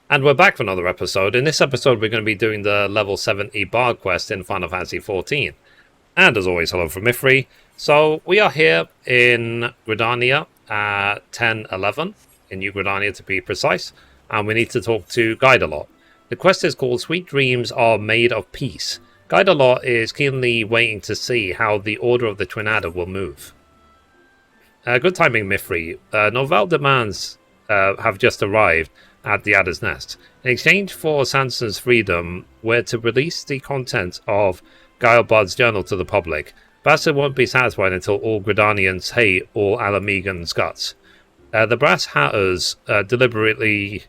And we're back for another episode. In this episode, we're going to be doing the level 70 Bard quest in Final Fantasy XIV. And as always, hello from Mithrie. So we are here in Gridania at 10:11, in New Gridania to be precise. And we need to talk to Guidalot. The quest is called Sweet Dreams Are Made of Peace. Guidalot is keenly waiting to see how the Order of the Twin Adder will move. Good timing, Mithrie. Norval demands have just arrived at the Adder's Nest. In exchange for Sanson's freedom, we're to release the content of Guilebud's journal to the public. Bastard won't be satisfied until all Gridanians hate all Alamegan's guts. The Brass Hatters are deliberating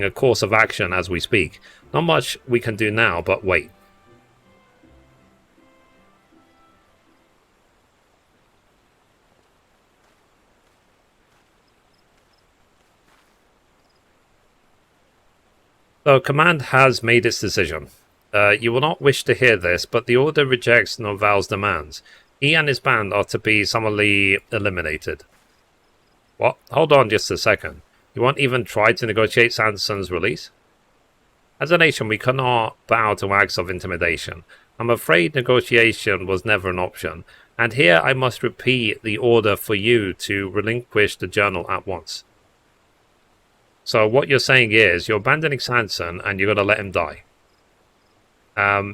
a course of action as we speak. Not much we can do now, but wait. So, Command has made its decision. You will not wish to hear this, but the Order rejects Norval's demands. He and his band are to be summarily eliminated. What? Hold on just a second. You won't even try to negotiate Sanson's release? As a nation, we cannot bow to acts of intimidation. I'm afraid negotiation was never an option, and here I must repeat the order for you to relinquish the journal at once. So what you're saying is you're abandoning Sanson and you're going to let him die.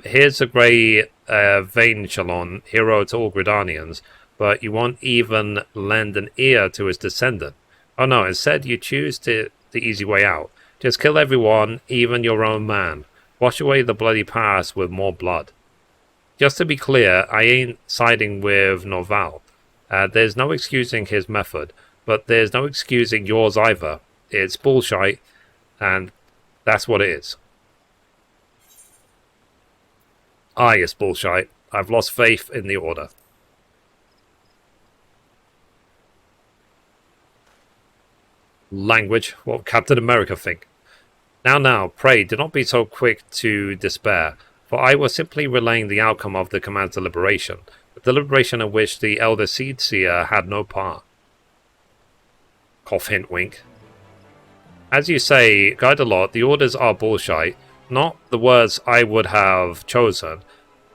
Here's a grey Vein Shalon, hero to all Gridanians, but you won't even lend an ear to his descendant. Oh no, instead you choose the easy way out. Just kill everyone, even your own man. Wash away the bloody past with more blood. Just to be clear, I ain't siding with Norval. There's no excusing his method, but there's no excusing yours either. It's bullshit, and that's what it is. It's bullshit. I've lost faith in the Order. Language, what Captain America think? Now, pray, do not be so quick to despair, for I was simply relaying the outcome of the Command's deliberation, a deliberation in which the Elder Seedseer had no part. Cough, hint, wink. As you say, Guidalot, the orders are bullshit, not the words I would have chosen,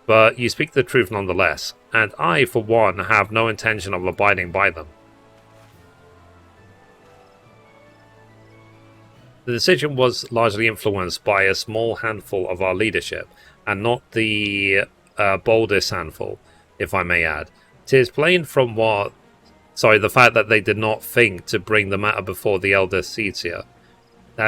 but you speak the truth nonetheless, and I, for one, have no intention of abiding by them. The decision was largely influenced by a small handful of our leadership, and not the boldest handful, if I may add. 'Tis plain from the fact that they did not think to bring the matter before the Elder Seedseer.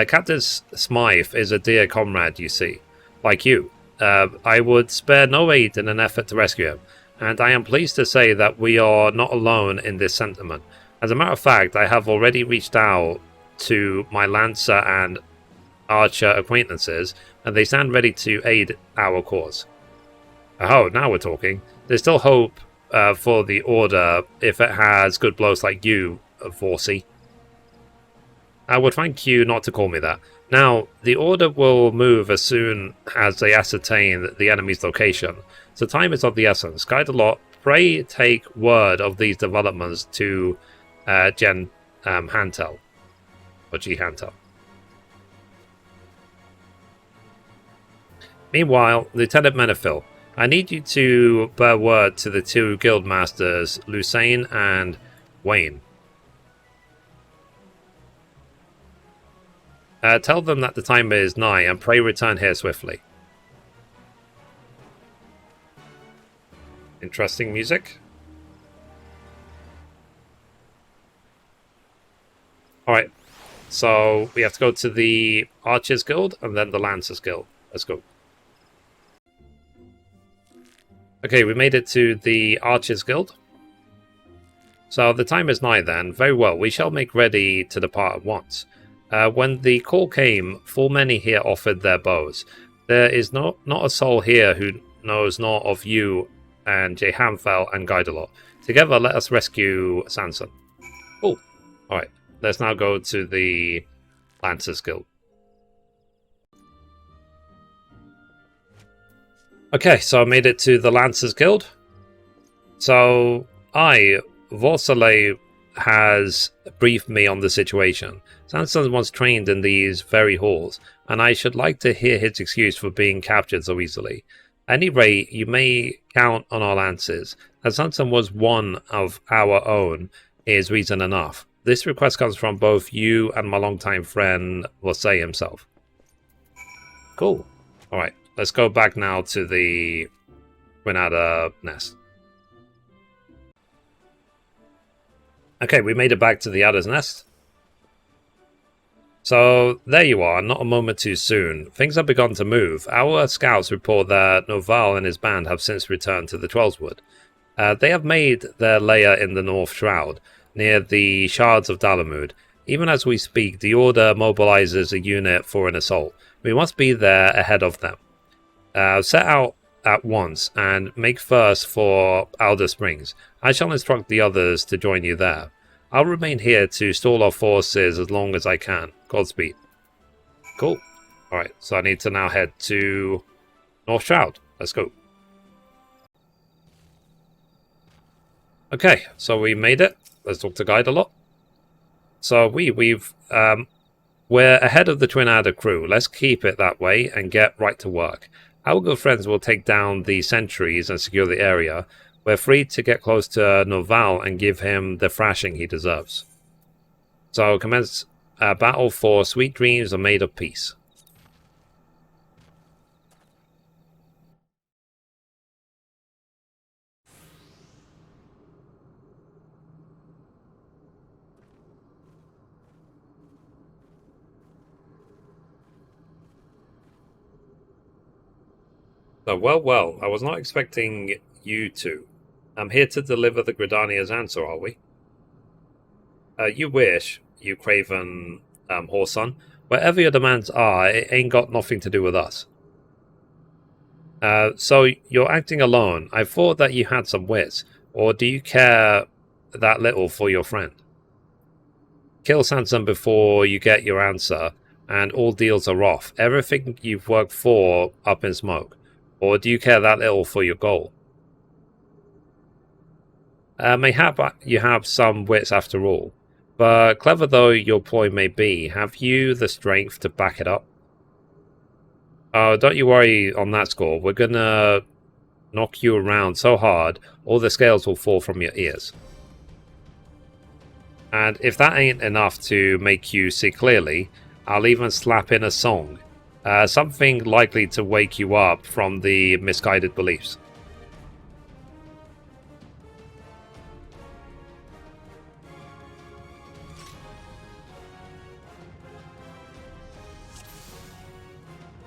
Captain Smythe is a dear comrade, you see. Like you. I would spare no aid in an effort to rescue him, and I am pleased to say that we are not alone in this sentiment. As a matter of fact, I have already reached out to my Lancer and Archer acquaintances, and they stand ready to aid our cause. Oh, now we're talking. There's still hope for the Order if it has good blokes like you, Vorsey. I would thank you not to call me that. Now, the Order will move as soon as they ascertain the enemy's location, so time is of the essence. Guidalot, pray take word of these developments to Jen Hantel, or G. Hantel. Meanwhile, Lieutenant Menefil, I need you to bear word to the two guild masters, Lucane and Wayne. Tell them that the time is nigh, and pray return here swiftly. Interesting music. Alright, so we have to go to the Archers Guild, and then the Lancers Guild. Let's go. Okay, we made it to the Archers Guild. So the time is nigh then. Very well, we shall make ready to depart at once. When the call came, full many here offered their bows. There is not a soul here who knows not of you and Jehamfel and Guidalot. Together, let us rescue Sanson. Cool. Alright, let's now go to the Lancers Guild. Okay, so I made it to the Lancers Guild. So I, Vorsale has briefed me on the situation. Sanson once trained in these very halls, and I should like to hear his excuse for being captured so easily. At any rate, you may count on our lances. As Sanson was one of our own is reason enough. This request comes from both you and my longtime friend, Wasay himself. Cool. Alright, let's go back now to the Grenada nest. Okay, we made it back to the Adder's Nest. So, there you are, not a moment too soon. Things have begun to move. Our scouts report that Noval and his band have since returned to the Twelveswood. They have made their lair in the North Shroud, near the Shards of Dalamud. Even as we speak, the Order mobilizes a unit for an assault. We must be there ahead of them. Set out at once and make first for Alder Springs. I shall instruct the others to join you there. I'll remain here to stall our forces as long as I can. Godspeed. Cool. Alright, so I need to now head to North Shroud. Let's go. Okay, so we made it. Let's talk to Guide a lot. So we're ahead of the Twin Adder crew. Let's keep it that way and get right to work. Our good friends will take down the sentries and secure the area. We're free to get close to Noval and give him the thrashing he deserves. So commence a battle for sweet dreams are made of peace. So, well, I was not expecting you to. I'm here to deliver the Gridania's answer, are we? You wish, you craven whoreson. Whatever your demands are, it ain't got nothing to do with us. So you're acting alone. I thought that you had some wits. Or do you care that little for your friend? Kill Sanson before you get your answer, and all deals are off. Everything you've worked for up in smoke. Or do you care that little for your goal? Mayhap you have some wits after all. But clever though your ploy may be, have you the strength to back it up? Oh, don't you worry on that score. We're gonna knock you around so hard, all the scales will fall from your ears. And if that ain't enough to make you see clearly, I'll even slap in a song. Something likely to wake you up from the misguided beliefs.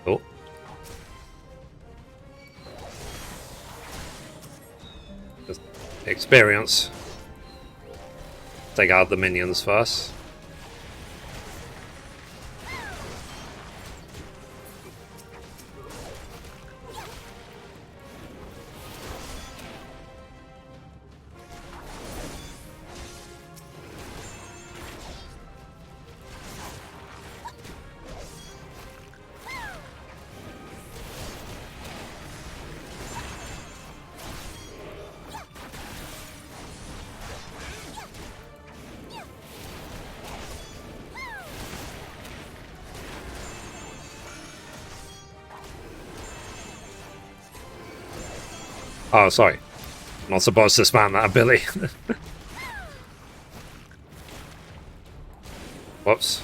Oh. Just experience. Take out the minions first. Oh, sorry. I'm not supposed to spam that, Billy. Whoops.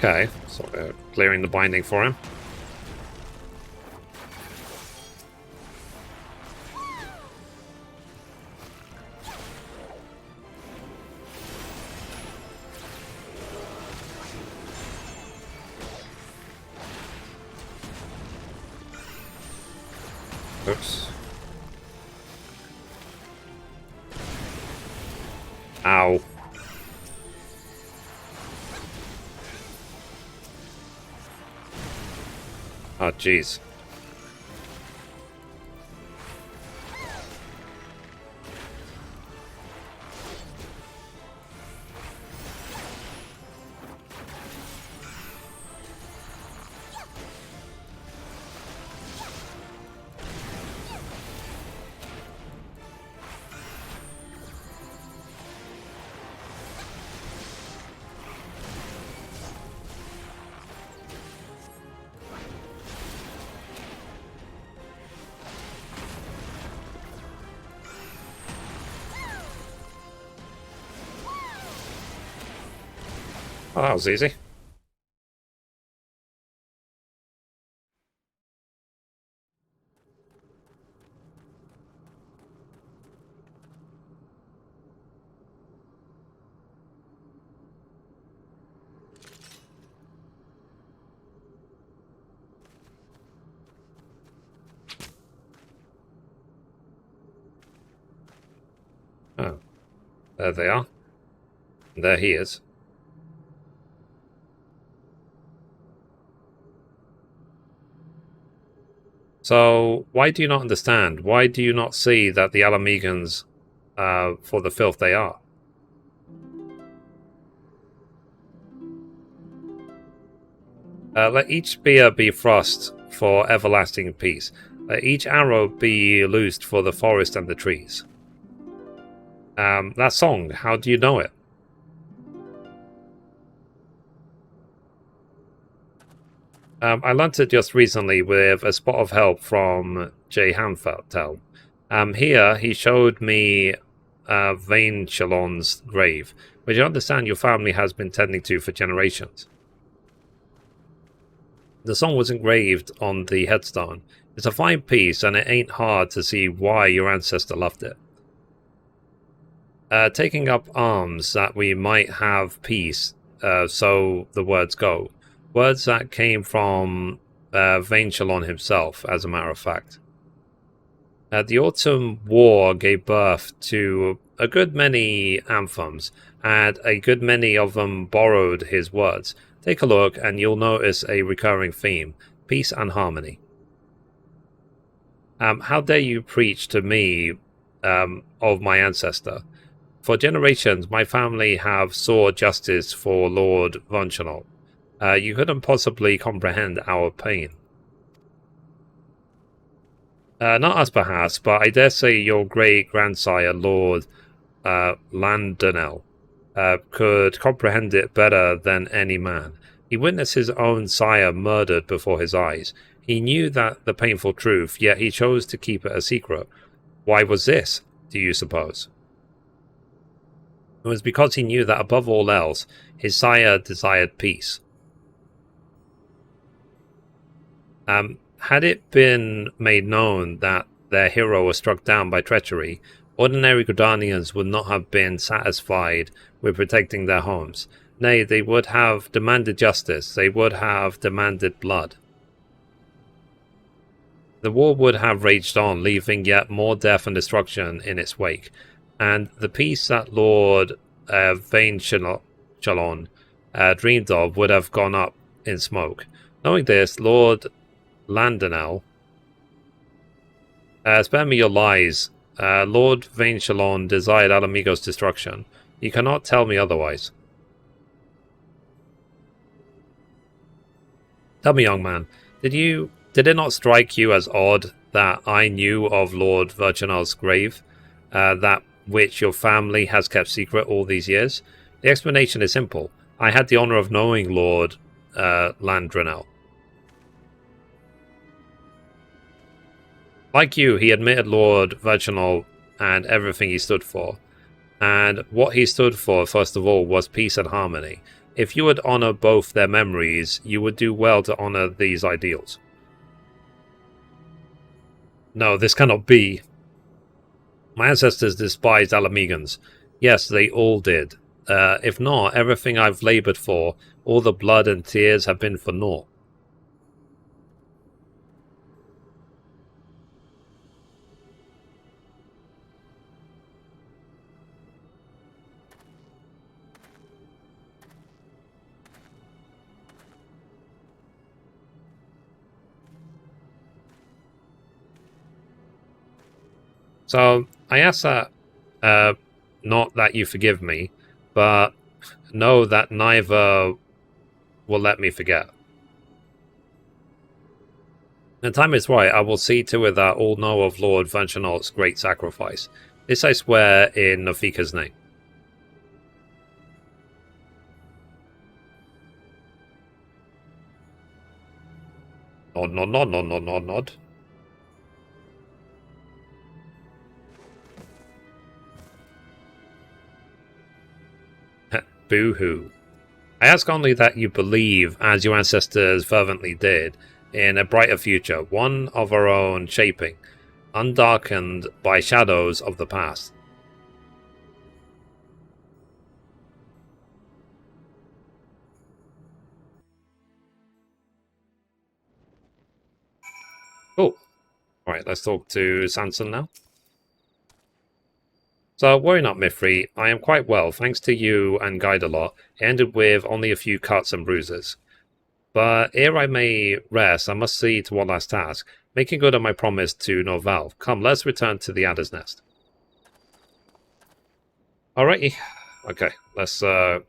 Okay, so we're clearing the binding for him. Oops. Ow. Oh, jeez. Oh, that was easy. Oh, there they are. And there he is. So, why do you not understand? Why do you not see that the Alamegans, for the filth they are? Let each spear be thrust for everlasting peace. Let each arrow be loosed for the forest and the trees. That song, how do you know it? I learnt it just recently with a spot of help from Jay Hamfeld. Here, he showed me Vane Shalon's grave, which I understand your family has been tending to for generations. The song was engraved on the headstone. It's a fine piece, and it ain't hard to see why your ancestor loved it. Taking up arms that we might have peace, so the words go. Words that came from Vane Shalon himself, as a matter of fact. The Autumn War gave birth to a good many anthems, and a good many of them borrowed his words. Take a look, and you'll notice a recurring theme: peace and harmony. How dare you preach to me of my ancestor? For generations, my family have sought justice for Lord Vonchanol. You couldn't possibly comprehend our pain. Not us, perhaps, but I dare say your great-grandsire, Lord Landonel, could comprehend it better than any man. He witnessed his own sire murdered before his eyes. He knew that the painful truth, yet he chose to keep it a secret. Why was this, do you suppose? It was because he knew that above all else, his sire desired peace. Had it been made known that their hero was struck down by treachery, ordinary Gridanians would not have been satisfied with protecting their homes. Nay, they would have demanded justice, they would have demanded blood. The war would have raged on, leaving yet more death and destruction in its wake, and the peace that Lord Vane Shalon dreamed of would have gone up in smoke. Knowing this, Lord Landonel, spare me your lies. Lord Vane Shalon desired Alamigo's destruction. You cannot tell me otherwise. Tell me, young man, did it not strike you as odd that I knew of Lord Virginal's grave, that which your family has kept secret all these years? The explanation is simple. I had the honor of knowing Lord Landronel. Like you, he admitted Lord Virginal and everything he stood for. And what he stood for, first of all, was peace and harmony. If you would honor both their memories, you would do well to honor these ideals. No, this cannot be. My ancestors despised Alamegans. Yes, they all did. If not, everything I've labored for, all the blood and tears have been for naught. So I ask that, not that you forgive me, but know that neither will let me forget. When the time is right, I will see to it that all know of Lord Vanchanault's great sacrifice. This I swear in Nofika's name. Nod, nod, nod, nod, nod, nod, nod. Boo-hoo. I ask only that you believe, as your ancestors fervently did, in a brighter future, one of our own shaping, undarkened by shadows of the past. Oh, alright, let's talk to Sanson now. So, worry not, Mithrie. I am quite well, thanks to you and Guide-a-Lot. It ended with only a few cuts and bruises. But ere I may rest, I must see to one last task, making good on my promise to Norval. Come, let's return to the Adder's Nest. Alrighty. Okay, let's go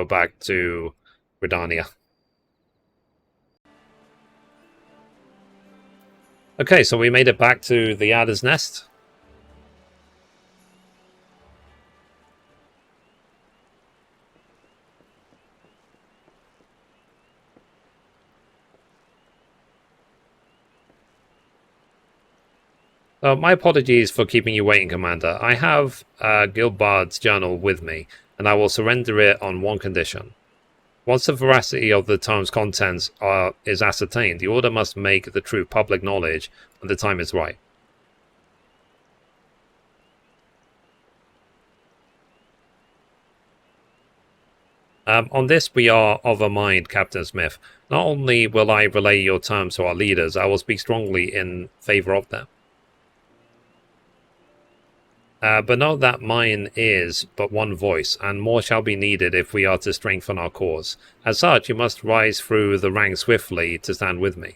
back to Gridania. Okay, so we made it back to the Adder's Nest. My apologies for keeping you waiting, Commander. I have Gilbard's journal with me, and I will surrender it on one condition. Once the veracity of the tome's contents is ascertained, the Order must make the truth public knowledge when the time is right. On this we are of a mind, Captain Smith. Not only will I relay your terms to our leaders, I will speak strongly in favour of them. But note that mine is but one voice, and more shall be needed if we are to strengthen our cause. As such, you must rise through the ranks swiftly to stand with me.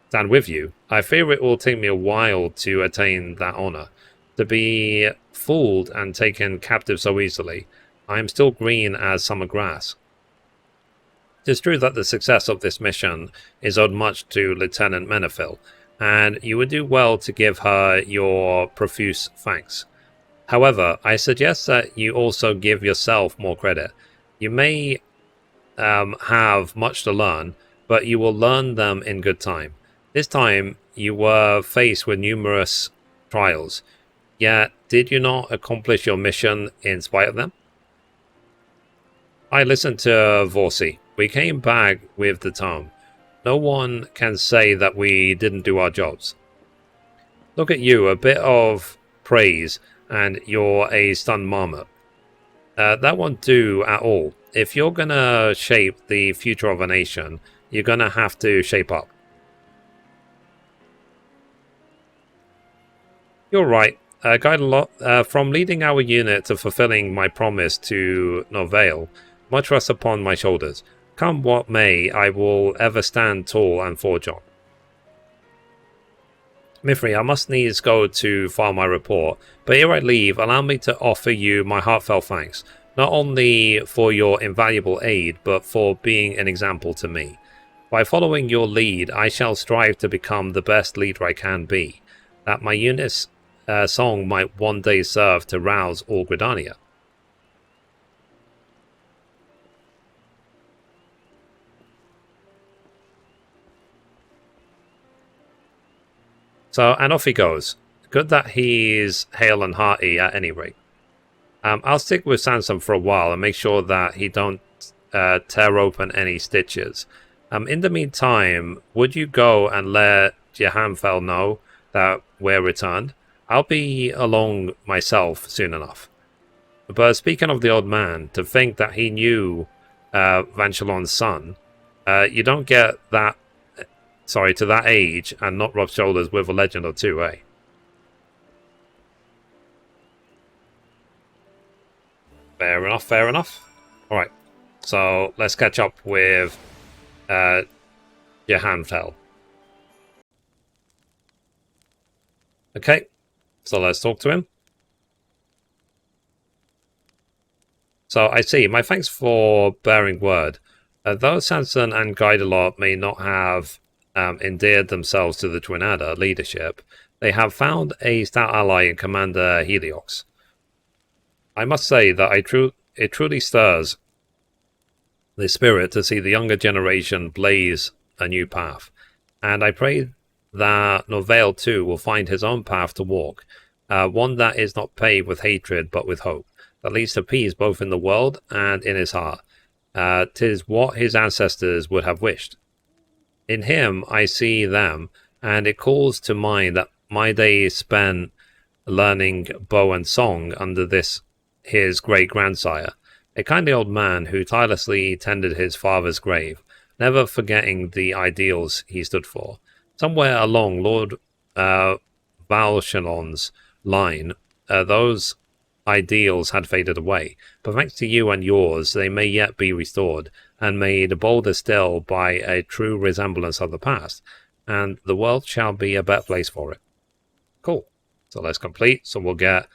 Stand with you? I fear it will take me a while to attain that honour. To be fooled and taken captive so easily, I am still green as summer grass. It is true that the success of this mission is owed much to Lieutenant Menefil, and you would do well to give her your profuse thanks. However, I suggest that you also give yourself more credit. You may have much to learn, but you will learn them in good time. This time, you were faced with numerous trials, yet did you not accomplish your mission in spite of them? I listened to Vorsi. We came back with the tome. No one can say that we didn't do our jobs. Look at you, a bit of praise, and you're a stunned marmot. That won't do at all. If you're gonna shape the future of a nation, you're gonna have to shape up. You're right. Guide-a-Lot, from leading our unit to fulfilling my promise to Norvale, much rests upon my shoulders. Come what may, I will ever stand tall and forge on. Mithrie, I must needs go to file my report, but ere I leave, allow me to offer you my heartfelt thanks, not only for your invaluable aid, but for being an example to me. By following your lead, I shall strive to become the best leader I can be, that my unit's song might one day serve to rouse all Gridania. So, and off he goes. Good that he's hale and hearty at any rate. I'll stick with Sanson for a while and make sure that he don't tear open any stitches. In the meantime, would you go and let Jehanfel know that we're returned? I'll be along myself soon enough. But speaking of the old man, to think that he knew Vanchalon's son, you don't get that, to that age and not rub shoulders with a legend or two, eh? Fair enough, fair enough. Alright, so let's catch up with Jehanfel. Okay, So let's talk to him. So I see. My thanks for bearing word. Though Sanson and Guidelot may not have endeared themselves to the Twin Adder leadership, they have found a stout ally in Commander Heliox. I must say that it truly stirs the spirit to see the younger generation blaze a new path, and I pray that Norvale too will find his own path to walk, one that is not paved with hatred but with hope, that leads to peace both in the world and in his heart. 'Tis what his ancestors would have wished. In him I see them, and it calls to mind that my days spent learning bow and song under his great-grandsire, a kindly old man who tirelessly tended his father's grave, never forgetting the ideals he stood for. Somewhere along Lord Valchalon's line, those ideals had faded away, but thanks to you and yours, they may yet be restored, and made bolder still by a true resemblance of the past, and the world shall be a better place for it. Cool. So let's complete. So we'll get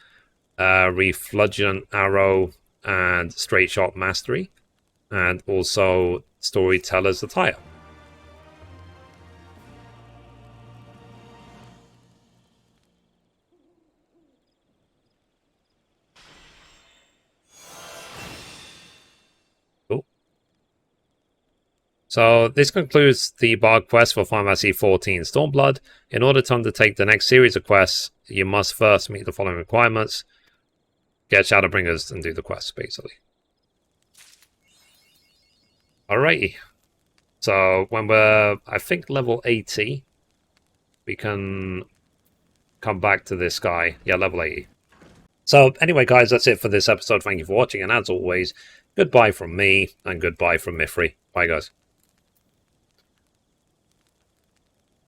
Refulgent Arrow and Straight Shot Mastery, and also Storyteller's Attire. Cool. So this concludes the bard quest for Final Fantasy XIV Stormblood. In order to undertake the next series of quests, you must first meet the following requirements. Get Shadowbringers and do the quests, basically. Alrighty. So when we're, I think, level 80, we can come back to this guy. Yeah, level 80. So anyway, guys, that's it for this episode. Thank you for watching, and as always, goodbye from me, and goodbye from Mithrie. Bye, guys.